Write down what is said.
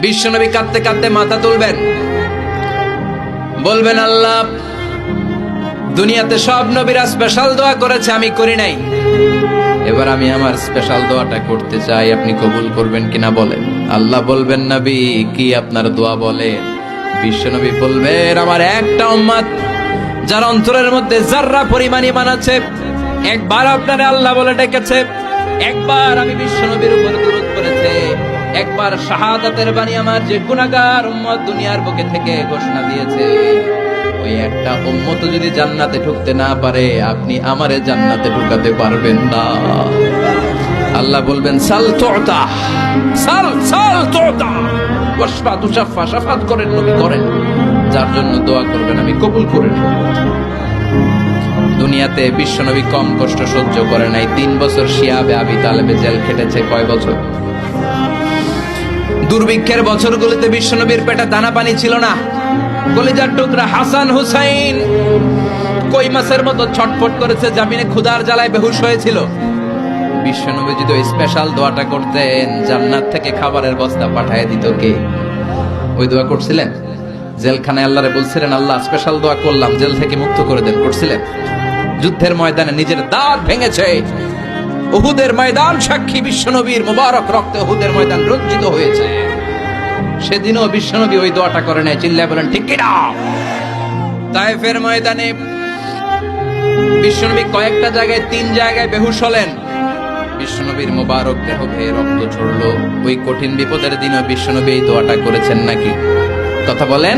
বিশ্বনবী কাঁদতে কাঁদতে মাথা তুলবেন, বলবেন আল্লাহ, দুনিয়াতে সব নবীরা স্পেশাল দোয়া করেছে, আমি করি নাই, এবার আমি আমার স্পেশাল দোয়াটা করতে চাই, আপনি কবুল করবেন কিনা বলেন। আল্লাহ বলবেন, নবী কি আপনার দোয়া বলেন? বিশ্বনবী বলবেন, আমার একটা উম্মত যার অন্তরের মধ্যে যাররা পরিমাণ ঈমান আছে, একবার আপনারে আল্লাহ বলে ডেকেছে, একবার আমি বিশ্বনবীর উপর দুরূদ পড়েছে, একবার শাহাদাতের বাণী আমার যে গুনাহগার উম্মত দুনিয়ার বুকে থেকে ঘোষণা দিয়েছে, ওই একটা উম্মত যদি জান্নাতে ঢুকতে না পারে, আপনি আমারে জান্নাতে ঢুকাতে পারবেন না। আল্লাহ বলবেন, সাল তুতা, সাল সাল তুতা, ওয়াশফা তুশাফা, শাফাত করেন নবী করেন, যার জন্য দোয়া করবেন আমি কবুল করে নেব। দুনিয়াতে বিশ্বনবী কম কষ্ট সহ্য করে নাই। 3 বছর শিয়াবে আবি তালেবে জেল খেটেছে। কয় বছর? দুর্ভিক্ষের বছরগুলোতে বিশ্বনবীর পেটে দানা পানি ছিল না। কলিজার টুকরা হাসান হুসাইন কই মাছের মতো ছটফট করেছে, জামিনে ক্ষুধার জ্বালায় বেহুশ হয়েছিল। বিশ্বনবী যদি ওই স্পেশাল দোয়াটা করতেন, জান্নাত থেকে খাবারের বস্তা পাঠিয়ে দিত কে? ওই দোয়া করছিলেন? জেলখানায় আল্লাহরে বলছিলেন, আল্লাহ স্পেশাল দোয়া করলাম, জেল থেকে মুক্ত করে দেন, করছিলেন? যুদ্ধের ময়দানে নিজের দাঁত ভেঙেছে, উহুদের ময়দান সাক্ষী, বিশ্বনবীর মুবারক রক্তে উহুদের ময়দান রঞ্জিত হয়েছে। সেদিনও বিশ্বনবী ওই দোয়াটা করে নাই। চিল্লায় বলেন ঠিক কিনা? তায়েফের ময়দানে বিশ্বনবী কয়েকটা জায়গায়, 3 জায়গায় বেহুশ হলেন। বিশ্বনবীর মুবারক দেহ বেয়ে রক্ত ঝরলো। ওই কঠিন বিপদের দিনও বিশ্বনবী এই দোয়াটা করেছেন নাকি? কথা বলেন।